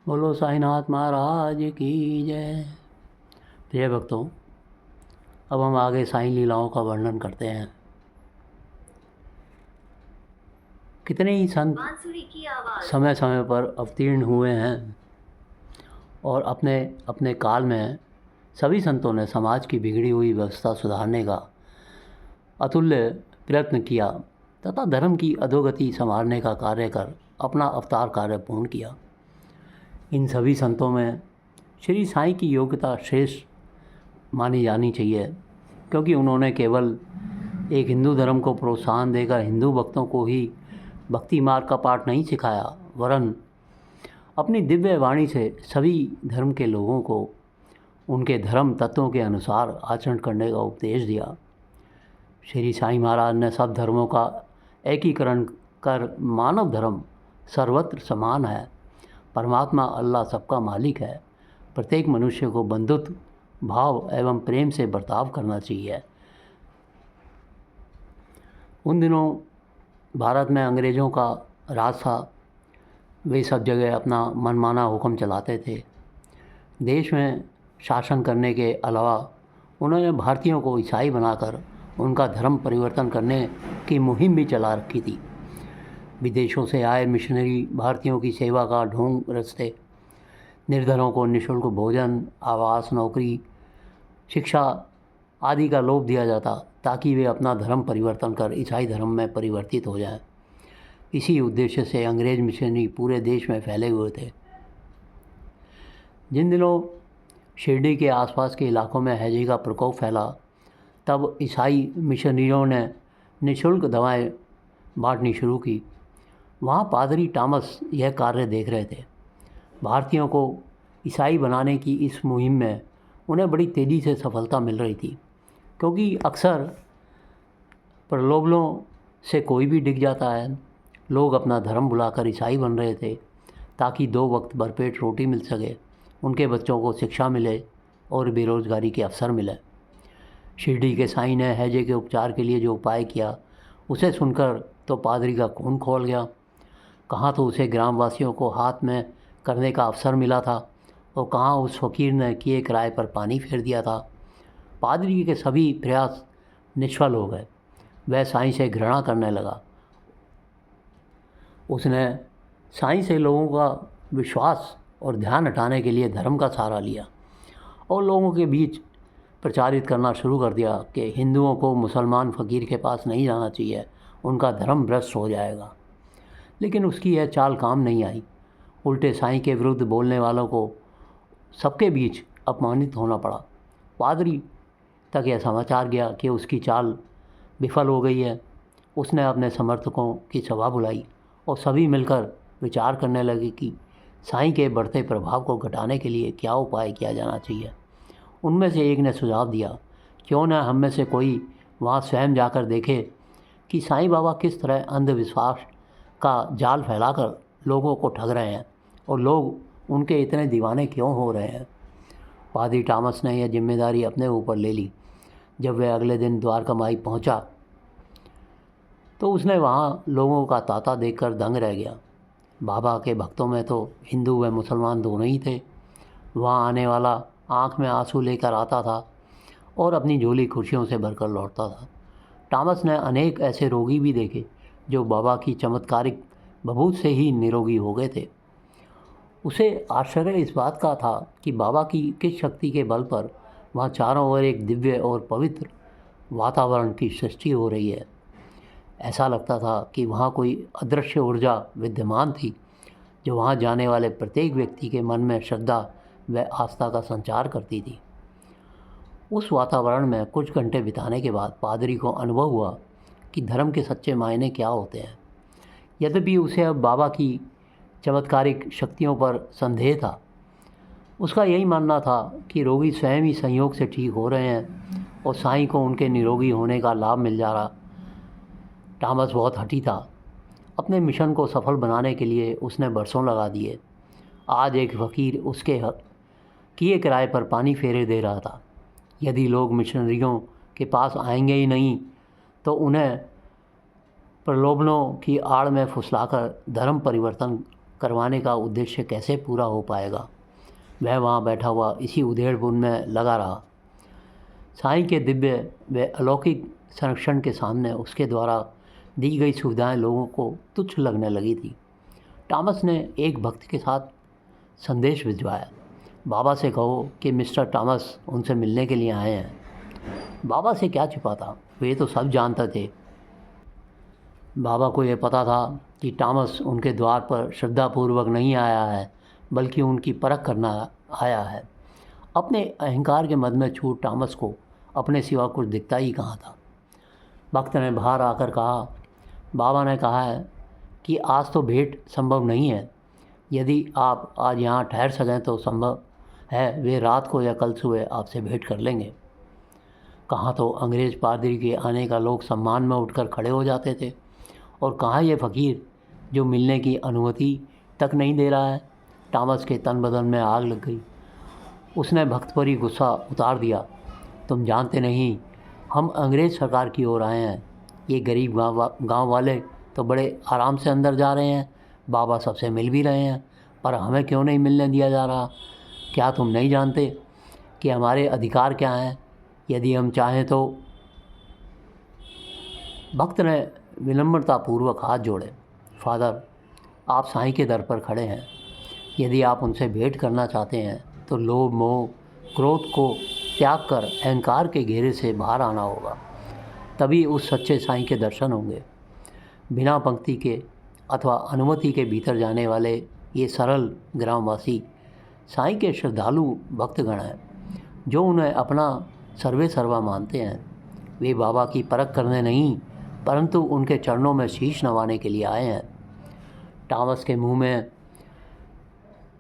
बोलो साईनाथ महाराज की जय। प्रिय भक्तों, अब हम आगे साईं लीलाओं का वर्णन करते हैं। कितने ही संत समय समय पर अवतीर्ण हुए हैं और अपने अपने काल में सभी संतों ने समाज की बिगड़ी हुई व्यवस्था सुधारने का अतुल्य प्रयत्न किया तथा धर्म की अधोगति संवारने का कार्य कर अपना अवतार कार्य पूर्ण किया। इन सभी संतों में श्री साईं की योग्यता श्रेष्ठ मानी जानी चाहिए, क्योंकि उन्होंने केवल एक हिंदू धर्म को प्रोत्साहन देकर हिंदू भक्तों को ही भक्ति मार्ग का पाठ नहीं सिखाया, वरन अपनी दिव्य वाणी से सभी धर्म के लोगों को उनके धर्म तत्वों के अनुसार आचरण करने का उपदेश दिया। श्री साईं महाराज ने सब धर्मों का एकीकरण कर मानव धर्म सर्वत्र समान है, परमात्मा अल्लाह सबका मालिक है, प्रत्येक मनुष्य को बंधुत्व भाव एवं प्रेम से बर्ताव करना चाहिए। उन दिनों भारत में अंग्रेज़ों का राज था। वे सब जगह अपना मनमाना हुक्म चलाते थे। देश में शासन करने के अलावा उन्होंने भारतीयों को ईसाई बनाकर उनका धर्म परिवर्तन करने की मुहिम भी चला रखी थी। विदेशों से आए मिशनरी भारतीयों की सेवा का ढोंग रचते, निर्धनों को निःशुल्क भोजन, आवास, नौकरी, शिक्षा आदि का लोभ दिया जाता ताकि वे अपना धर्म परिवर्तन कर ईसाई धर्म में परिवर्तित हो जाएं। इसी उद्देश्य से अंग्रेज़ मिशनरी पूरे देश में फैले हुए थे। जिन दिनों शिरडी के आसपास के इलाकों में हैजे का प्रकोप फैला, तब ईसाई मिशनरियों ने निःशुल्क दवाएं बांटनी शुरू की। वहाँ पादरी टॉमस यह कार्य देख रहे थे। भारतीयों को ईसाई बनाने की इस मुहिम में उन्हें बड़ी तेज़ी से सफलता मिल रही थी, क्योंकि अक्सर प्रलोभनों से कोई भी डिग जाता है। लोग अपना धर्म भुलाकर ईसाई बन रहे थे ताकि 2 वक्त भरपेट रोटी मिल सके, उनके बच्चों को शिक्षा मिले और बेरोज़गारी के अवसर मिले। शिरडी के साईं ने हैजे के उपचार के लिए जो उपाय किया, उसे सुनकर तो पादरी का खून खौल गया। कहाँ तो उसे ग्रामवासियों को हाथ में करने का अवसर मिला था और कहाँ उस फ़कीर ने किए किराए पर पानी फेर दिया था। पादरी के सभी प्रयास निष्फल हो गए। वह साईं से घृणा करने लगा। उसने साईं से लोगों का विश्वास और ध्यान हटाने के लिए धर्म का सहारा लिया और लोगों के बीच प्रचारित करना शुरू कर दिया कि हिंदुओं को मुसलमान फ़कीर के पास नहीं जाना चाहिए, उनका धर्म भ्रष्ट हो जाएगा। लेकिन उसकी यह चाल काम नहीं आई। उल्टे साईं के विरुद्ध बोलने वालों को सबके बीच अपमानित होना पड़ा। पादरी तक यह समाचार गया कि उसकी चाल विफल हो गई है। उसने अपने समर्थकों की सभा बुलाई और सभी मिलकर विचार करने लगे कि साईं के बढ़ते प्रभाव को घटाने के लिए क्या उपाय किया जाना चाहिए। उनमें से एक ने सुझाव दिया, क्यों न हम में से कोई वहाँ स्वयं जाकर देखे कि साईं बाबा किस तरह अंधविश्वास का जाल फैलाकर लोगों को ठग रहे हैं और लोग उनके इतने दीवाने क्यों हो रहे हैं। पादरी टॉमस ने यह जिम्मेदारी अपने ऊपर ले ली। जब वह अगले दिन द्वारका माई पहुंचा तो उसने वहाँ लोगों का तांता देखकर दंग रह गया। बाबा के भक्तों में तो हिंदू व मुसलमान दोनों ही थे। वहाँ आने वाला आँख में आंसू लेकर आता था और अपनी झोली खुशियों से भरकर लौटता था। टॉमस ने अनेक ऐसे रोगी भी देखे जो बाबा की चमत्कारिक बबूत से ही निरोगी हो गए थे। उसे आश्चर्य इस बात का था कि बाबा की किस शक्ति के बल पर वहाँ चारों ओर एक दिव्य और पवित्र वातावरण की सृष्टि हो रही है। ऐसा लगता था कि वहाँ कोई अदृश्य ऊर्जा विद्यमान थी जो वहाँ जाने वाले प्रत्येक व्यक्ति के मन में श्रद्धा व आस्था का संचार करती थी। उस वातावरण में कुछ घंटे बिताने के बाद पादरी को अनुभव हुआ कि धर्म के सच्चे मायने क्या होते हैं। यद्यपि उसे अब बाबा की चमत्कारिक शक्तियों पर संदेह था। उसका यही मानना था कि रोगी स्वयं ही संयोग से ठीक हो रहे हैं और साईं को उनके निरोगी होने का लाभ मिल जा रहा। टॉमस बहुत हठी था। अपने मिशन को सफल बनाने के लिए उसने बरसों लगा दिए। आज एक फ़कीर उसके किए किराए पर पानी फेरे दे रहा था। यदि लोग मिशनरियों के पास आएंगे ही नहीं तो उन्हें प्रलोभनों की आड़ में फुसलाकर धर्म परिवर्तन करवाने का उद्देश्य कैसे पूरा हो पाएगा। वह वहाँ बैठा हुआ इसी उधेड़बुन में लगा रहा। साईं के दिव्य व अलौकिक संरक्षण के सामने उसके द्वारा दी गई सुविधाएं लोगों को तुच्छ लगने लगी थी। टॉमस ने एक भक्त के साथ संदेश भिजवाया, बाबा से कहो कि मिस्टर टॉमस उनसे मिलने के लिए आए हैं। बाबा से क्या छिपा था, वे तो सब जानते थे। बाबा को यह पता था कि टॉमस उनके द्वार पर श्रद्धापूर्वक नहीं आया है, बल्कि उनकी परख करना आया है। अपने अहंकार के मद में छूट टॉमस को अपने सिवा कुछ दिखता ही कहाँ था। भक्त ने बाहर आकर कहा, बाबा ने कहा है कि आज तो भेंट संभव नहीं है। यदि आप आज यहाँ ठहर सकें तो संभव है वे रात को या कल सुबह आपसे भेंट कर लेंगे। कहाँ तो अंग्रेज़ पादरी के आने का लोग सम्मान में उठकर खड़े हो जाते थे, और कहाँ ये फ़कीर जो मिलने की अनुमति तक नहीं दे रहा है। टॉमस के तन बदन में आग लग गई। उसने भक्त पर ही गुस्सा उतार दिया, तुम जानते नहीं हम अंग्रेज़ सरकार की ओर आए हैं। ये गरीब गांव वाले तो बड़े आराम से अंदर जा रहे हैं, बाबा सबसे मिल भी रहे हैं, पर हमें क्यों नहीं मिलने दिया जा रहा। क्या तुम नहीं जानते कि हमारे अधिकार क्या हैं यदि हम चाहें तो। भक्त ने विनम्रतापूर्वक हाथ जोड़े, फादर आप साईं के दर पर खड़े हैं। यदि आप उनसे भेंट करना चाहते हैं तो लोभ मोह क्रोध को त्याग कर अहंकार के घेरे से बाहर आना होगा, तभी उस सच्चे साईं के दर्शन होंगे। बिना पंक्ति के अथवा अनुमति के भीतर जाने वाले ये सरल ग्रामवासी साईं के श्रद्धालु भक्तगण हैं, जो उन्हें अपना सर्वे सर्वा मानते हैं। वे बाबा की परख करने नहीं, परंतु उनके चरणों में शीश नवाने के लिए आए हैं। टॉमस के मुंह में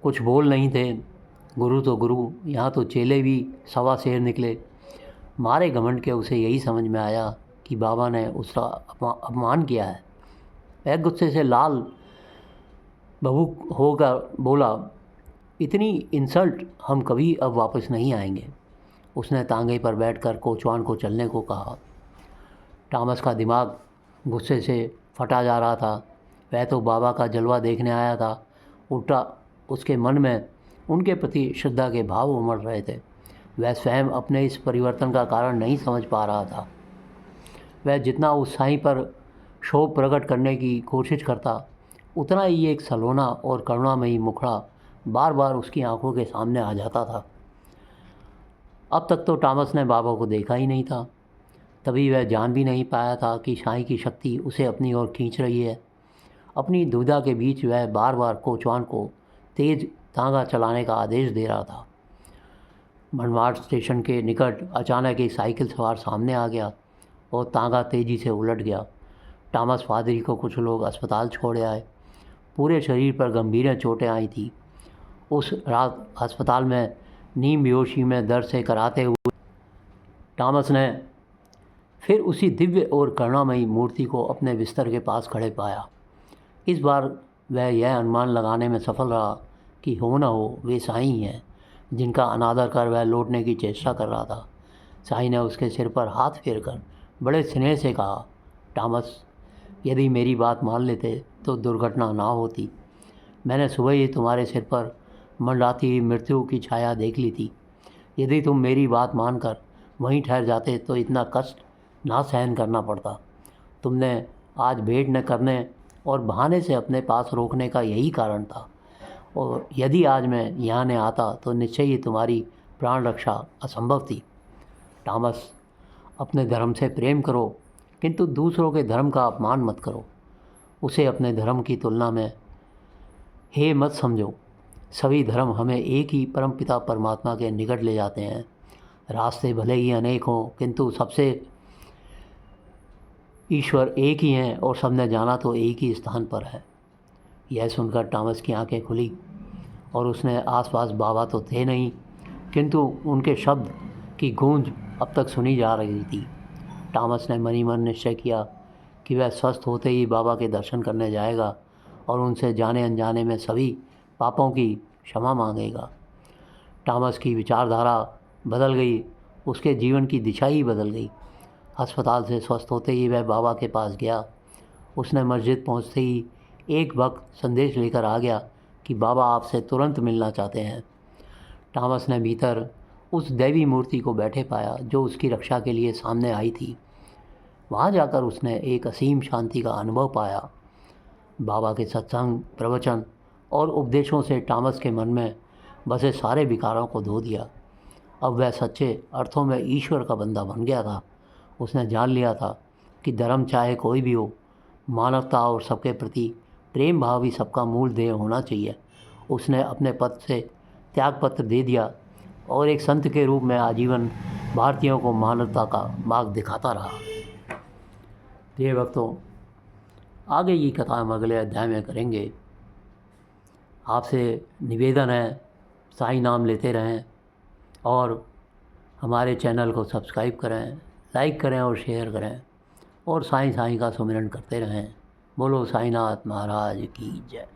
कुछ बोल नहीं थे। गुरु तो गुरु, यहाँ तो चेले भी सवा शेर निकले। मारे घमंड के उसे यही समझ में आया कि बाबा ने उसका अपमान किया है। वह गुस्से से लाल भभूक होकर बोला, इतनी इंसल्ट हम कभी अब वापस नहीं आएंगे। उसने तांगे पर बैठकर कोचवान को चलने को कहा। टॉमस का दिमाग गुस्से से फटा जा रहा था। वह तो बाबा का जलवा देखने आया था, उल्टा उसके मन में उनके प्रति श्रद्धा के भाव उमड़ रहे थे। वह स्वयं अपने इस परिवर्तन का कारण नहीं समझ पा रहा था। वह जितना उस साईं पर क्षोभ प्रकट करने की कोशिश करता, उतना ही एक सलोना और करुणामयी मुखड़ा बार बार उसकी आंखों के सामने आ जाता था। अब तक तो टॉमस ने बाबा को देखा ही नहीं था, तभी वह जान भी नहीं पाया था कि साईं की शक्ति उसे अपनी ओर खींच रही है। अपनी दुविधा के बीच वह बार बार कोचवान को तेज तांगा चलाने का आदेश दे रहा था। मनमाड़ स्टेशन के निकट अचानक एक साइकिल सवार सामने आ गया और तांगा तेज़ी से उलट गया। टॉमस पादरी को कुछ लोग अस्पताल छोड़ आए। पूरे शरीर पर गंभीर चोटें आई थी। उस रात अस्पताल में नीम बेहोशी में दर्द से कराते हुए टॉमस ने फिर उसी दिव्य और करुणामयी मूर्ति को अपने बिस्तर के पास खड़े पाया। इस बार वह यह अनुमान लगाने में सफल रहा कि हो न हो वे साईं हैं, जिनका अनादर कर वह लौटने की चेष्टा कर रहा था। साईं ने उसके सिर पर हाथ फेरकर बड़े स्नेह से कहा, टॉमस यदि मेरी बात मान लेते तो दुर्घटना ना होती। मैंने सुबह ही तुम्हारे सिर पर मंडराती हुई मृत्यु की छाया देख ली थी। यदि तुम मेरी बात मानकर वहीं ठहर जाते तो इतना कष्ट ना सहन करना पड़ता। तुमने आज भेंट न करने और बहाने से अपने पास रोकने का यही कारण था, और यदि आज मैं यहाँ न आता तो निश्चय ही तुम्हारी प्राण रक्षा असंभव थी। टॉमस, अपने धर्म से प्रेम करो, किंतु दूसरों के धर्म का अपमान मत करो। उसे अपने धर्म की तुलना में हे मत समझो। सभी धर्म हमें एक ही परमपिता परमात्मा के निकट ले जाते हैं। रास्ते भले ही अनेक हों, किंतु सबसे ईश्वर एक ही हैं और सबने जाना तो एक ही स्थान पर है। यह सुनकर टॉमस की आंखें खुली और उसने आसपास बाबा तो थे नहीं, किंतु उनके शब्द की गूंज अब तक सुनी जा रही थी। टॉमस ने मनी मन निश्चय किया कि वह स्वस्थ होते ही बाबा के दर्शन करने जाएगा और उनसे जाने अनजाने में सभी पापों की क्षमा मांगेगा। टॉमस की विचारधारा बदल गई, उसके जीवन की दिशा ही बदल गई। अस्पताल से स्वस्थ होते ही वह बाबा के पास गया। उसने मस्जिद पहुंचते ही एक भक्त संदेश लेकर आ गया कि बाबा आपसे तुरंत मिलना चाहते हैं। टॉमस ने भीतर उस दैवी मूर्ति को बैठे पाया जो उसकी रक्षा के लिए सामने आई थी। वहाँ जाकर उसने एक असीम शांति का अनुभव पाया। बाबा के सत्संग, प्रवचन और उपदेशों से टॉमस के मन में बसे सारे विकारों को धो दिया। अब वह सच्चे अर्थों में ईश्वर का बंदा बन गया था। उसने जान लिया था कि धर्म चाहे कोई भी हो, मानवता और सबके प्रति प्रेम भाव ही सबका मूल ध्येय होना चाहिए। उसने अपने पद से त्यागपत्र दे दिया और एक संत के रूप में आजीवन भारतीयों को मानवता का मार्ग दिखाता रहा। प्रिय भक्तों, आगे की कथा हम अगले अध्याय में करेंगे। आपसे निवेदन है, साईं नाम लेते रहें और हमारे चैनल को सब्सक्राइब करें, लाइक करें और शेयर करें और साईं साईं का सुमिरन करते रहें। बोलो साईंनाथ महाराज की जय।